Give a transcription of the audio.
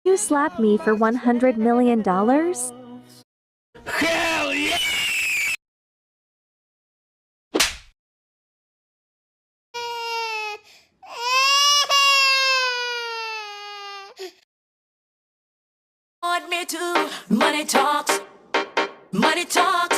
You slap me for $100 million? Hell yeah! Want me to? Money talks, money talks.